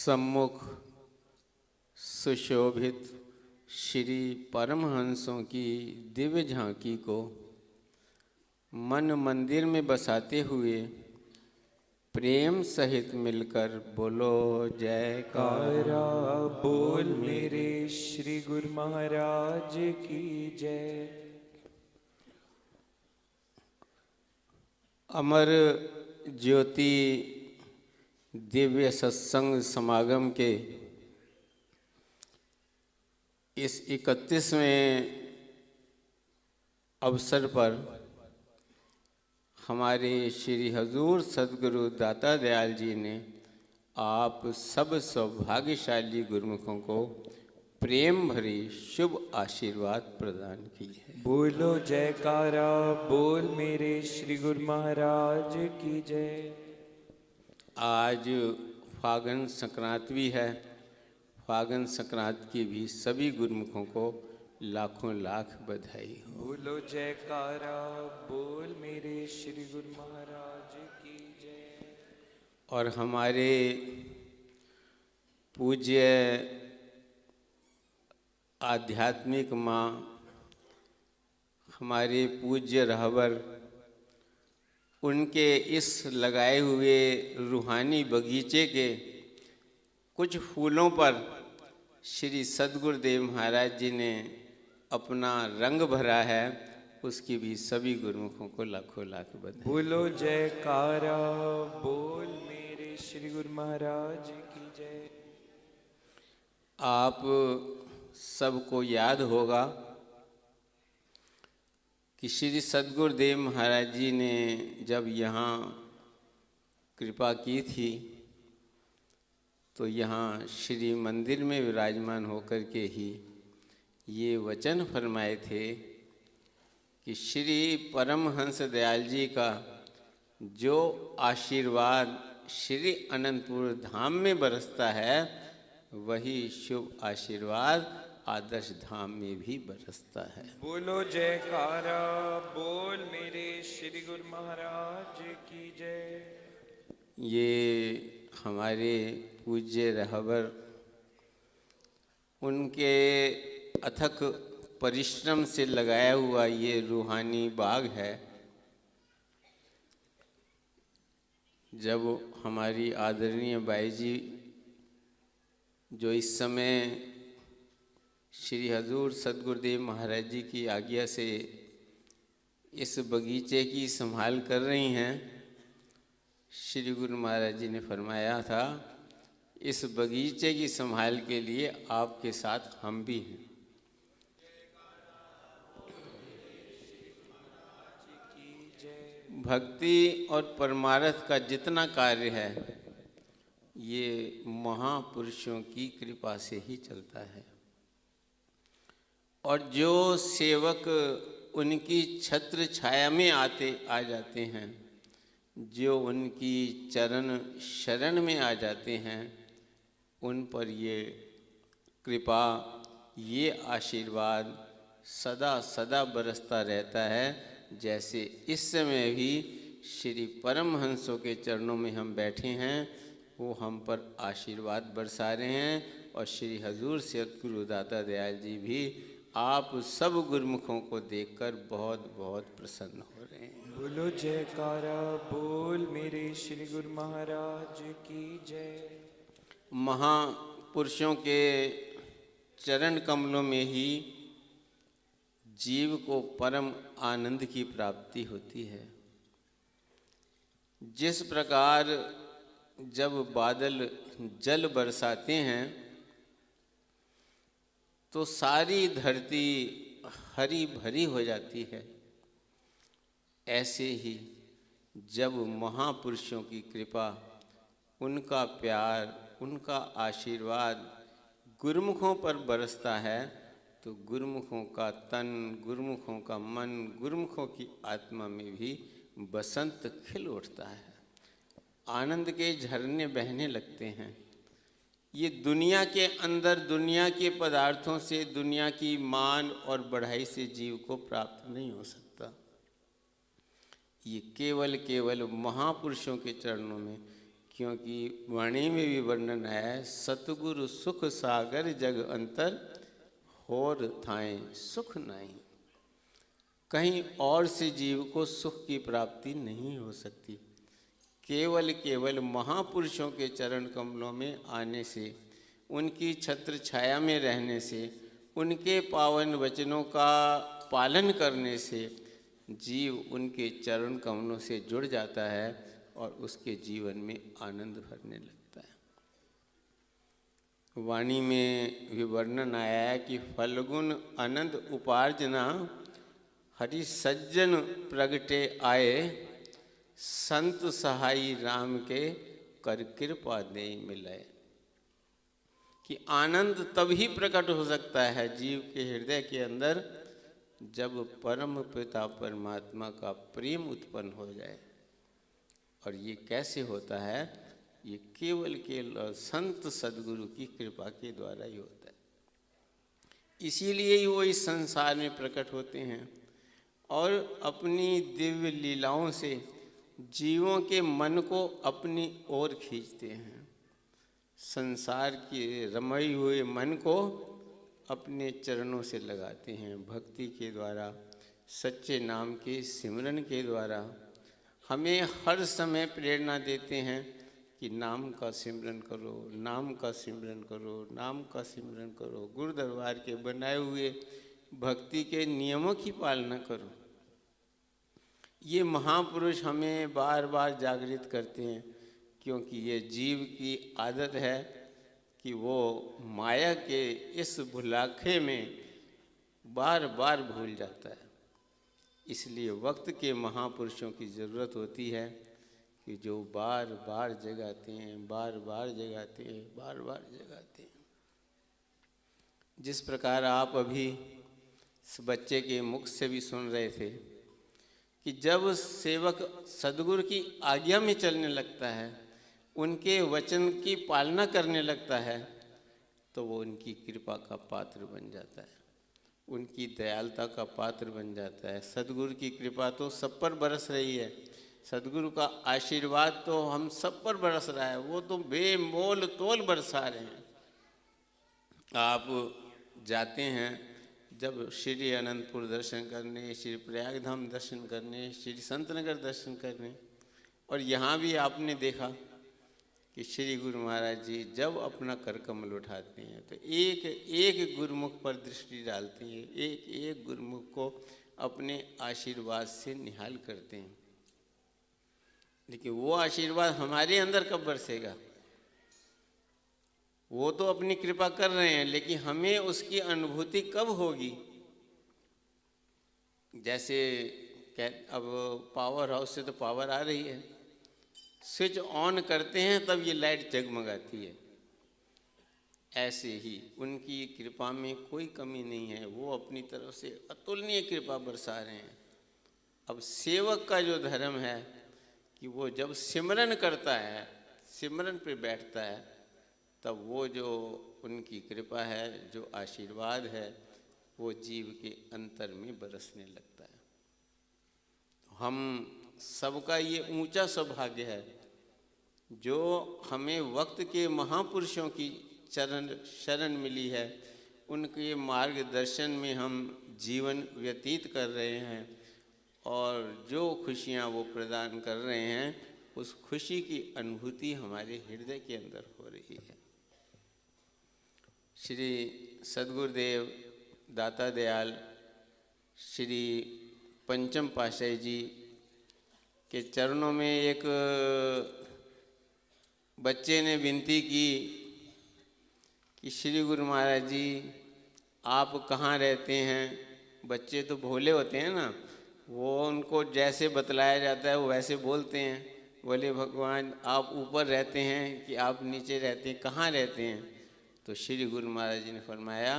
सम्मुख सुशोभित श्री परमहंसों की दिव्य झांकी को मन मंदिर में बसाते हुए प्रेम सहित मिलकर बोलो जयकारा। बोल मेरे श्री गुरु महाराज की जय। अमर ज्योति दिव्य सत्संग समागम के इस 31वें अवसर पर हमारे श्री हजूर सद्गुरु दाता दयाल जी ने आप सब सौभाग्यशाली गुरुमुखों को प्रेम भरी शुभ आशीर्वाद प्रदान की है। बोलो जयकारा। बोल मेरे श्री गुरु महाराज की जय। आज फागुन संक्रांति भी है। फागुन संक्रांति की भी सभी गुरुमुखों को लाखों लाख बधाई हो। बोलो जयकारा। बोल मेरे श्री गुरु महाराज की जय। और हमारे पूज्य आध्यात्मिक माँ, हमारे पूज्य रहबर, उनके इस लगाए हुए रूहानी बगीचे के कुछ फूलों पर श्री सद्गुरुदेव महाराज जी ने अपना रंग भरा है, उसकी भी सभी गुरुमुखों को लाखों लाख बधाई। बोलो जयकारा। बोल मेरे श्री गुरु महाराज की जय। आप सबको याद होगा कि श्री सद्गुरुदेव महाराज जी ने जब यहाँ कृपा की थी तो यहाँ श्री मंदिर में विराजमान होकर के ही ये वचन फरमाए थे कि श्री परमहंस दयाल जी का जो आशीर्वाद श्री अनंतपुर धाम में बरसता है, वही शुभ आशीर्वाद आदर्श धाम में भी बरसता है। बोलो जयकारा। बोल मेरे श्री गुरु महाराज की जय। ये हमारे पूज्य रहबर, उनके अथक परिश्रम से लगाया हुआ ये रूहानी बाग है। जब हमारी आदरणीय बाई जी, जो इस समय श्री हजूर सद्गुरुदेव महाराज जी की आज्ञा से इस बगीचे की संभाल कर रही हैं, श्री गुरु महाराज जी ने फरमाया था इस बगीचे की संभाल के लिए आपके साथ हम भी हैं। भक्ति और परमार्थ का जितना कार्य है ये महापुरुषों की कृपा से ही चलता है, और जो सेवक उनकी छत्र छाया में आ जाते हैं, जो उनकी चरण शरण में आ जाते हैं, उन पर ये कृपा, ये आशीर्वाद सदा सदा बरसता रहता है। जैसे इस समय भी श्री परमहंसों के चरणों में हम बैठे हैं, वो हम पर आशीर्वाद बरसा रहे हैं, और श्री हजूर सद्गुरु दाता दयाल जी भी आप सब गुरुमुखों को देखकर बहुत बहुत प्रसन्न हो रहे हैं। बोलो जयकारा। बोल मेरे श्री गुरु महाराज की जय। महापुरुषों के चरण कमलों में ही जीव को परम आनंद की प्राप्ति होती है। जिस प्रकार जब बादल जल बरसाते हैं तो सारी धरती हरी भरी हो जाती है, ऐसे ही जब महापुरुषों की कृपा, उनका प्यार, उनका आशीर्वाद गुरुमुखों पर बरसता है तो गुरुमुखों का तन, गुरुमुखों का मन, गुरुमुखों की आत्मा में भी बसंत खिल उठता है, आनंद के झरने बहने लगते हैं। ये दुनिया के अंदर दुनिया के पदार्थों से, दुनिया की मान और बढ़ाई से जीव को प्राप्त नहीं हो सकता। ये केवल केवल महापुरुषों के चरणों में, क्योंकि वाणी में भी वर्णन है, सतगुरु सुख सागर जग अंतर, होर थाएं सुख नहीं। कहीं और से जीव को सुख की प्राप्ति नहीं हो सकती। केवल महापुरुषों के चरण कमलों में आने से, उनकी छत्र छाया में रहने से, उनके पावन वचनों का पालन करने से जीव उनके चरण कमलों से जुड़ जाता है और उसके जीवन में आनंद भरने लगता है। वाणी में भी वर्णन आया है कि फल्गुन आनंद उपार्जना, हरि सज्जन प्रगटे आए, संत सहाई राम के कर कृपा दे मिलाए। कि आनंद तभी प्रकट हो सकता है जीव के हृदय के अंदर जब परम पिता परमात्मा का प्रेम उत्पन्न हो जाए। और ये कैसे होता है? ये केवल संत सद्गुरु की कृपा के द्वारा ही होता है। इसीलिए ही वो इस संसार में प्रकट होते हैं और अपनी दिव्य लीलाओं से जीवों के मन को अपनी ओर खींचते हैं। संसार के रमई हुए मन को अपने चरणों से लगाते हैं। भक्ति के द्वारा, सच्चे नाम के सिमरन के द्वारा हमें हर समय प्रेरणा देते हैं कि नाम का सिमरन करो, नाम का सिमरन करो, नाम का सिमरन करो। गुरु दरबार के बनाए हुए भक्ति के नियमों की पालना करो। ये महापुरुष हमें बार बार जागृत करते हैं, क्योंकि ये जीव की आदत है कि वो माया के इस भुलाखे में बार बार भूल जाता है। इसलिए वक्त के महापुरुषों की ज़रूरत होती है कि जो बार बार जगाते हैं, बार बार जगाते हैं, बार बार जगाते हैं। जिस प्रकार आप अभी इस बच्चे के मुख से भी सुन रहे थे कि जब सेवक सद्गुरु की आज्ञा में चलने लगता है, उनके वचन की पालना करने लगता है, तो वो उनकी कृपा का पात्र बन जाता है, उनकी दयालुता का पात्र बन जाता है। सद्गुरु की कृपा तो सब पर बरस रही है, सद्गुरु का आशीर्वाद तो हम सब पर बरस रहा है, वो तो बेमोल तोल बरसा रहे हैं। आप जाते हैं जब श्री अनंतपुर दर्शन करने, श्री प्रयागधाम दर्शन करने, श्री संतनगर दर्शन करने, और यहाँ भी आपने देखा कि श्री गुरु महाराज जी जब अपना कर कमल उठाते हैं तो एक एक गुरुमुख पर दृष्टि डालते हैं, एक एक गुरुमुख को अपने आशीर्वाद से निहाल करते हैं। लेकिन वो आशीर्वाद हमारे अंदर कब बरसेगा? वो तो अपनी कृपा कर रहे हैं, लेकिन हमें उसकी अनुभूति कब होगी? जैसे अब पावर हाउस से तो पावर आ रही है, स्विच ऑन करते हैं तब ये लाइट जगमगाती है। ऐसे ही उनकी कृपा में कोई कमी नहीं है, वो अपनी तरफ से अतुलनीय कृपा बरसा रहे हैं। अब सेवक का जो धर्म है कि वो जब सिमरन करता है, सिमरन पे बैठता है, तब वो जो उनकी कृपा है, जो आशीर्वाद है, वो जीव के अंतर में बरसने लगता है। हम सबका ये ऊंचा सौभाग्य है जो हमें वक्त के महापुरुषों की शरण मिली है। उनके मार्गदर्शन में हम जीवन व्यतीत कर रहे हैं और जो खुशियाँ वो प्रदान कर रहे हैं, उस खुशी की अनुभूति हमारे हृदय के अंदर हो रही है। श्री सद्गुरुदेव दाता दयाल श्री पंचम पातशाही जी के चरणों में एक बच्चे ने विनती की कि श्री गुरु महाराज जी आप कहाँ रहते हैं? बच्चे तो भोले होते हैं ना, वो उनको जैसे बतलाया जाता है वो वैसे बोलते हैं। बोले भगवान आप ऊपर रहते हैं कि आप नीचे रहते हैं, कहाँ रहते हैं? तो श्री गुरु महाराज जी ने फरमाया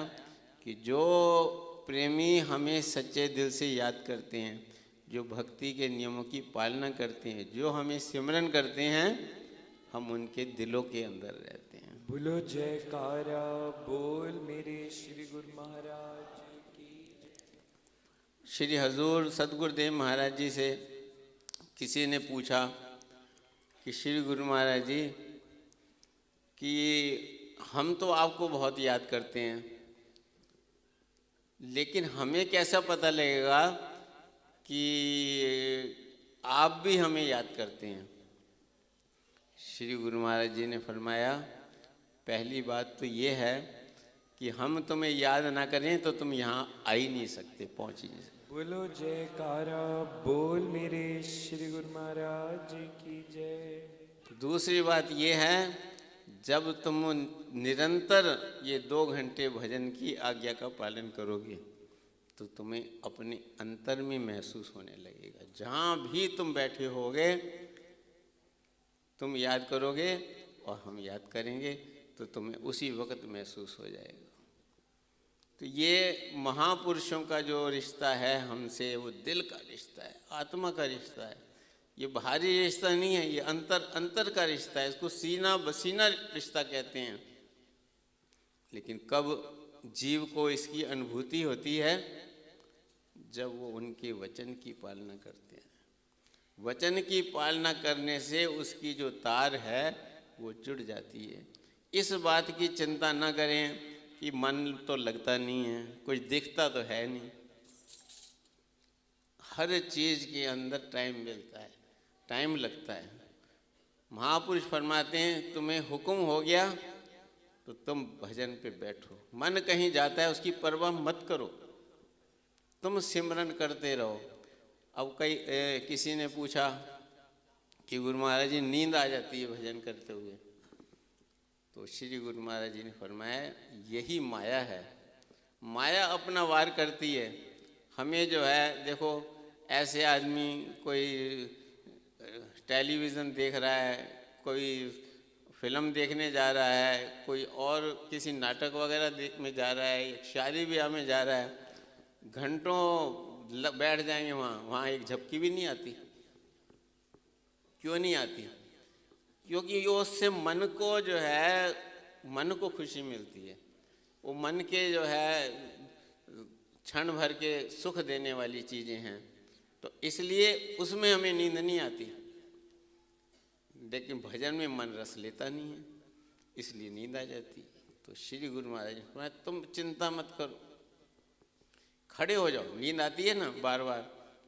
कि जो प्रेमी हमें सच्चे दिल से याद करते हैं, जो भक्ति के नियमों की पालना करते हैं, जो हमें सिमरन करते हैं, हम उनके दिलों के अंदर रहते हैं। बोलो जयकारा बोल मेरे श्री गुरु महाराज की। श्री हजूर सद्गुरुदेव महाराज जी से किसी ने पूछा कि श्री गुरु महाराज जी कि हम तो आपको बहुत याद करते हैं, लेकिन हमें कैसा पता लगेगा कि आप भी हमें याद करते हैं। श्री गुरु महाराज जी ने फरमाया, पहली बात तो ये है कि हम तुम्हें याद ना करें तो तुम यहाँ आ ही नहीं सकते, पहुँच ही नहीं सकते। बोलो जयकारा बोल मेरे श्री गुरु महाराज की जय। दूसरी बात ये है, जब तुम निरंतर ये 2 घंटे भजन की आज्ञा का पालन करोगे तो तुम्हें अपने अंतर में महसूस होने लगेगा। जहाँ भी तुम बैठे होगे तुम याद करोगे और हम याद करेंगे तो तुम्हें उसी वक्त महसूस हो जाएगा। तो ये महापुरुषों का जो रिश्ता है हमसे, वो दिल का रिश्ता है, आत्मा का रिश्ता है। ये बाहरी रिश्ता नहीं है, ये अंतर का रिश्ता है। इसको सीना बसीना रिश्ता कहते हैं। लेकिन कब जीव को इसकी अनुभूति होती है? जब वो उनके वचन की पालना करते हैं। वचन की पालना करने से उसकी जो तार है वो जुड़ जाती है। इस बात की चिंता न करें कि मन तो लगता नहीं है, कुछ दिखता तो है नहीं। हर चीज़ के अंदर टाइम मिलता है, टाइम लगता है। महापुरुष फरमाते हैं, तुम्हें हुक्म हो गया तो तुम भजन पे बैठो। मन कहीं जाता है उसकी परवाह मत करो, तुम सिमरन करते रहो। अब किसी ने पूछा कि गुरु महाराज जी नींद आ जाती है भजन करते हुए, तो श्री गुरु महाराज जी ने फरमाया, यही माया है। माया अपना वार करती है। हमें जो है देखो, ऐसे आदमी कोई टेलीविज़न देख रहा है, कोई फिल्म देखने जा रहा है, कोई और किसी नाटक वगैरह में जा रहा है, शादी ब्याह में जा रहा है, घंटों बैठ जाएंगे वहाँ एक झपकी भी नहीं आती। क्यों नहीं आती? क्योंकि उससे मन को जो है, मन को खुशी मिलती है। वो मन के जो है क्षण भर के सुख देने वाली चीज़ें हैं, तो इसलिए उसमें हमें नींद नहीं आती। लेकिन भजन में मन रस लेता नहीं है, इसलिए नींद आ जाती। तो श्री गुरु महाराज ने फरमाया, तुम चिंता मत करो, खड़े हो जाओ। नींद आती है ना बार बार,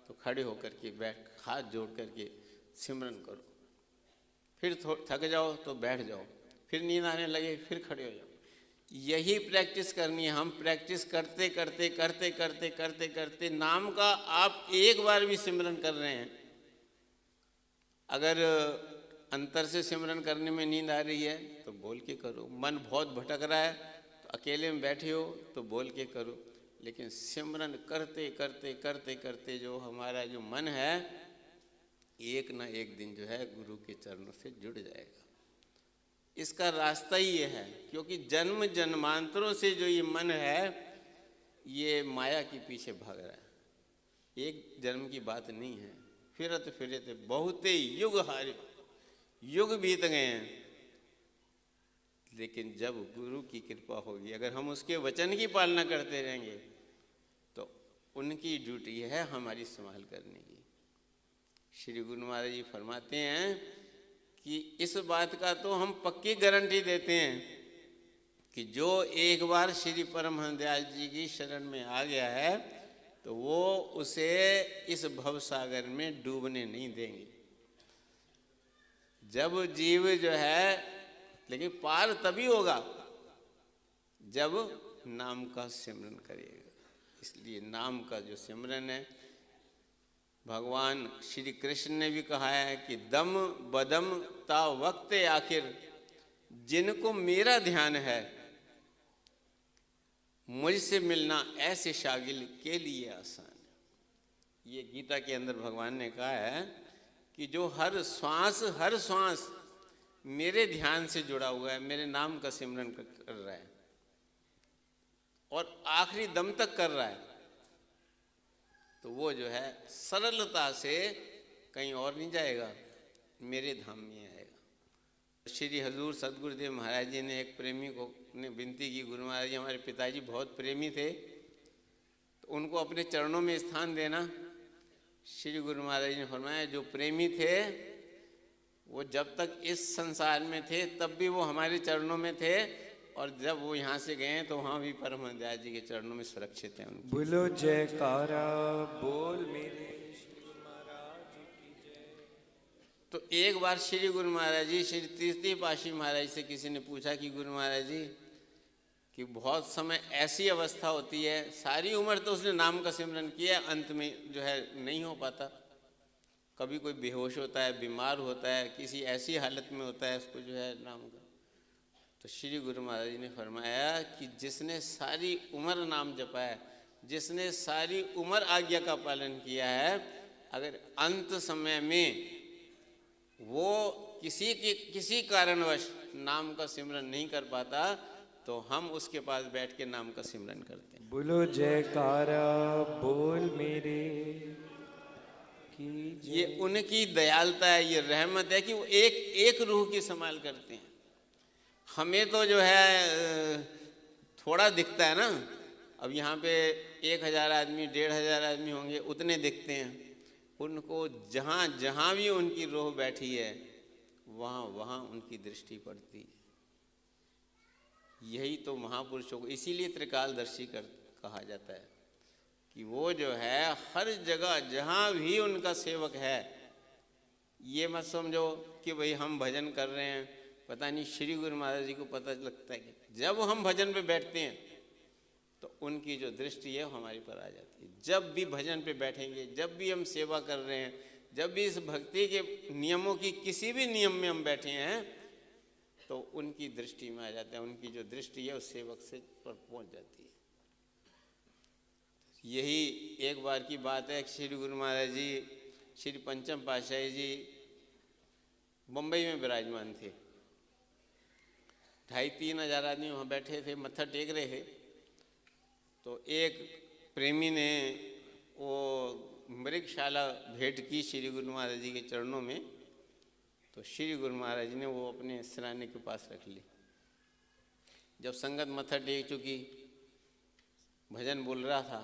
तो खड़े होकर के बैठ, हाथ जोड़ करके सिमरन करो। फिर थक जाओ तो बैठ जाओ, फिर नींद आने लगे फिर खड़े हो जाओ। यही प्रैक्टिस करनी है। हम प्रैक्टिस करते करते करते करते करते करते नाम का आप एक बार भी सिमरन कर रहे हैं। अगर अंतर से सिमरन करने में नींद आ रही है तो बोल के करो। मन बहुत भटक रहा है तो अकेले में बैठे हो तो बोल के करो। लेकिन सिमरन करते करते करते करते जो हमारा जो मन है, एक ना एक दिन जो है गुरु के चरणों से जुड़ जाएगा। इसका रास्ता ही ये है, क्योंकि जन्म जन्मांतरों से जो ये मन है ये माया के पीछे भाग रहा है। एक जन्म की बात नहीं है। फिरत फिरत बहुते युग हारे, युग बीत गए हैं। लेकिन जब गुरु की कृपा होगी, अगर हम उसके वचन की पालना करते रहेंगे तो उनकी ड्यूटी है हमारी संभाल करने की। श्री गुरु महाराज जी फरमाते हैं कि इस बात का तो हम पक्की गारंटी देते हैं कि जो एक बार श्री परमहंस दयाल जी की शरण में आ गया है तो वो उसे इस भव सागर में डूबने नहीं देंगे। जब जीव जो है, लेकिन पार तभी होगा जब नाम का सिमरन करेगा। इसलिए नाम का जो सिमरन है, भगवान श्री कृष्ण ने भी कहा है कि दम बदम ता वक्त आखिर, जिनको मेरा ध्यान है मुझसे मिलना ऐसे शागिल के लिए आसान है। ये गीता के अंदर भगवान ने कहा है कि जो हर श्वास मेरे ध्यान से जुड़ा हुआ है, मेरे नाम का सिमरन कर रहा है और आखिरी दम तक कर रहा है, तो वो जो है सरलता से कहीं और नहीं जाएगा, मेरे धाम में आएगा। श्री हजूर सदगुरुदेव महाराज जी ने एक प्रेमी को ने विनती की, गुरु महाराज जी हमारे पिताजी बहुत प्रेमी थे तो उनको अपने चरणों में स्थान देना। श्री गुरु महाराज जी ने फरमाया, जो प्रेमी थे वो जब तक इस संसार में थे तब भी वो हमारे चरणों में थे, और जब वो यहाँ से गए तो वहाँ भी परमहंसदास जी के चरणों में सुरक्षित हैं उनकी। बोलो जयकारा बोल मेरे श्री गुरु महाराज की जय। तो एक बार श्री गुरु महाराज जी, श्री तीसरी पातशाही महाराज से किसी ने पूछा कि गुरु महाराज जी कि बहुत समय ऐसी अवस्था होती है, सारी उम्र तो उसने नाम का सिमरन किया, अंत में जो है नहीं हो पाता, कभी कोई बेहोश होता है, बीमार होता है, किसी ऐसी हालत में होता है उसको जो है नाम का। तो श्री गुरु महाराज जी ने फरमाया कि जिसने सारी उम्र नाम जपा है, जिसने सारी उम्र आज्ञा का पालन किया है, अगर अंत समय में वो किसी कारणवश नाम का सिमरन नहीं कर पाता तो हम उसके पास बैठ के नाम का सिमरन करते हैं। बोलो जयकारा बोल मेरे की जय। ये उनकी दयालुता है, ये रहमत है कि वो एक रूह की संभाल करते हैं। हमें तो जो है थोड़ा दिखता है ना, अब यहाँ पे 1000 आदमी 1500 आदमी होंगे, उतने दिखते हैं। उनको जहाँ जहाँ भी उनकी रूह बैठी है वहाँ वहाँ उनकी दृष्टि पड़ती है। यही तो महापुरुषों को इसीलिए त्रिकालदर्शी कहा जाता है कि वो जो है हर जगह जहाँ भी उनका सेवक है, ये मत समझो कि भाई हम भजन कर रहे हैं, पता नहीं श्री गुरु महाराज जी को पता लगता है कि जब हम भजन पे बैठते हैं तो उनकी जो दृष्टि है हमारे पर आ जाती है। जब भी भजन पे बैठेंगे, जब भी हम सेवा कर रहे हैं, जब भी इस भक्ति के नियमों की किसी भी नियम में हम बैठे हैं तो उनकी दृष्टि में आ जाते हैं। उनकी जो दृष्टि है उस सेवक से पर पहुंच जाती है। यही एक बार की बात है, श्री गुरु महाराज जी श्री पंचम पातशाही जी बम्बई में विराजमान थे। 2500-3000 हज़ार आदमी वहाँ बैठे थे, मत्था टेक रहे थे। तो एक प्रेमी ने वो मृगशाला भेंट की श्री गुरु महाराज जी के चरणों में। तो श्री गुरु महाराज जी ने वो अपने सिराने के पास रख ली। जब संगत मत्था टेक चुकी, भजन बोल रहा था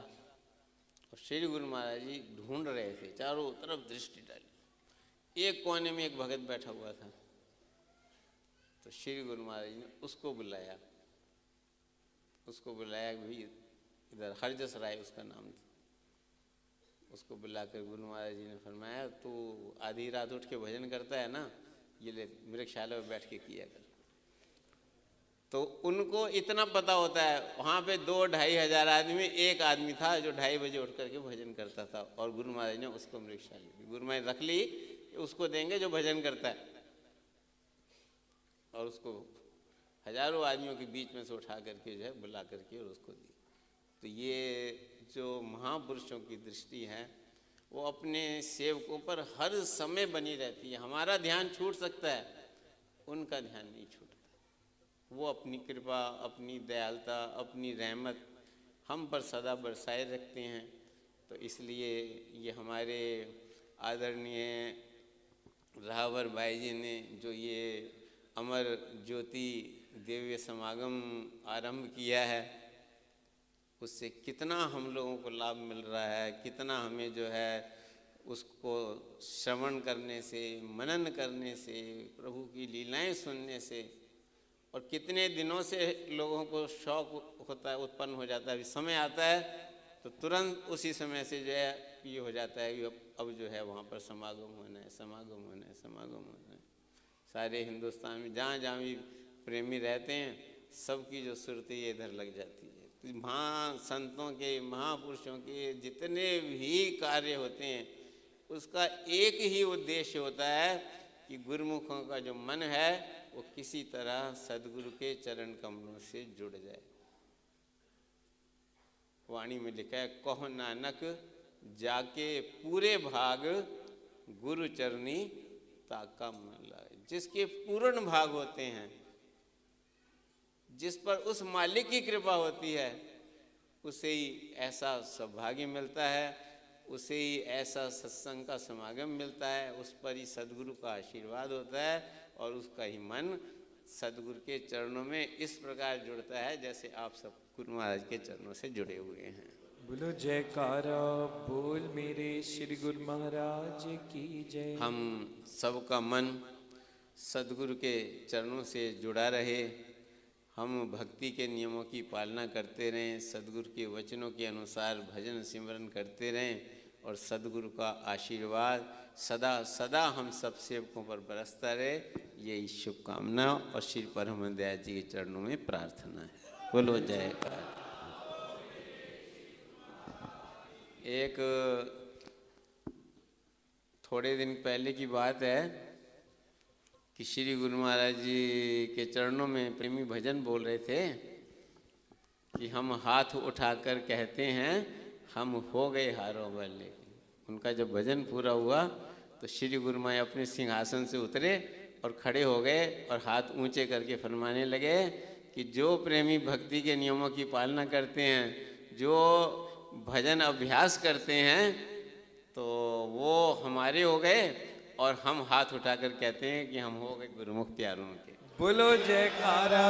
और श्री गुरु महाराज जी ढूंढ रहे थे, चारों तरफ दृष्टि डाली। एक कोने में एक भगत बैठा हुआ था। तो श्री गुरु महाराज जी ने उसको बुलाया कि भाई इधर हरजस राय उसका नाम था। उसको बुलाकर गुरु महाराज जी ने फरमाया, तू आधी रात उठ के भजन करता है ना, ये ले मृगशाला में बैठ के किया कर। तो उनको इतना पता होता है, वहाँ पे 2-2.5 हज़ार आदमी में एक आदमी था जो 2:30 बजे उठ करके भजन करता था, और गुरु महाराज ने उसको मृगशाला गुरु महाराज रख ली, उसको देंगे जो भजन करता है। और उसको हजारों आदमियों के बीच में से उठा करके जो है बुला करके और उसको दी। तो ये जो महापुरुषों की दृष्टि है वो अपने सेवकों पर हर समय बनी रहती है। हमारा ध्यान छूट सकता है, उनका ध्यान नहीं छूटता। वो अपनी कृपा, अपनी दयालुता, अपनी रहमत हम पर सदा बरसाए रखते हैं। तो इसलिए ये हमारे आदरणीय राहबर भाई जी ने जो ये अमर ज्योति दिव्य समागम आरंभ किया है, उससे कितना हम लोगों को लाभ मिल रहा है, कितना हमें जो है उसको श्रवण करने से, मनन करने से, प्रभु की लीलाएं सुनने से, और कितने दिनों से लोगों को शौक होता है, उत्पन्न हो जाता है। समय आता है तो तुरंत उसी समय से जो है ये हो जाता है कि अब जो है वहाँ पर समागम होना है, समागम होना है, समागम होना है। सारे हिंदुस्तान में जहाँ जहाँ भी प्रेमी रहते हैं, सबकी जो सुरती है इधर लग जाती है। संतों के, महापुरुषों के जितने भी कार्य होते हैं, उसका एक ही उद्देश्य होता है कि गुरुमुखों का जो मन है वो किसी तरह सदगुरु के चरण कमलों से जुड़ जाए। वाणी में लिखा है, कहो नानक जाके पूरे भाग गुरु चरनी ताका मन लाए। जिसके पूर्ण भाग होते हैं, जिस पर उस मालिक की कृपा होती है, उसे ही ऐसा सौभाग्य मिलता है, उसे ही ऐसा सत्संग का समागम मिलता है, उस पर ही सदगुरु का आशीर्वाद होता है और उसका ही मन सदगुरु के चरणों में इस प्रकार जुड़ता है जैसे आप सब गुरु महाराज के चरणों से जुड़े हुए हैं। बोलो जयकारा बोल मेरे श्री गुरु महाराज की जय। हम सबका मन सद्गुरु के चरणों से जुड़ा रहे, हम भक्ति के नियमों की पालना करते रहें, सद्गुरु के वचनों के अनुसार भजन सिमरन करते रहें और सद्गुरु का आशीर्वाद सदा सदा हम सब सेवकों पर बरसता रहे, यही शुभकामना और श्री परम दयाल जी के चरणों में प्रार्थना है। बोलो जयकार। एक थोड़े दिन पहले की बात है कि श्री गुरु महाराज जी के चरणों में प्रेमी भजन बोल रहे थे कि हम हाथ उठाकर कहते हैं हम हो गए हारों वाले। उनका जब भजन पूरा हुआ तो श्री गुरु महाराज अपने सिंहासन से उतरे और खड़े हो गए और हाथ ऊंचे करके फरमाने लगे कि जो प्रेमी भक्ति के नियमों की पालना करते हैं, जो भजन अभ्यास करते हैं, तो वो हमारे हो गए और हम हाथ उठाकर कहते हैं कि हम हो गए गुरुमुख प्यारों के। बोलो जयकारा।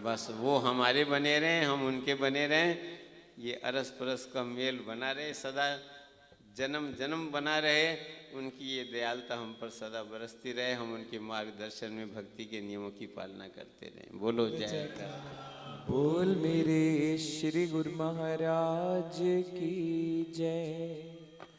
बस वो हमारे बने रहें, हम उनके बने रहें, ये अरस परस का मेल बना रहे, सदा जन्म जन्म बना रहे, उनकी ये दयालुता हम पर सदा बरसती रहे, हम उनके मार्गदर्शन में भक्ति के नियमों की पालना करते रहें। बोलो जयकारा। बोल मेरे श्री गुरु महाराज की जय।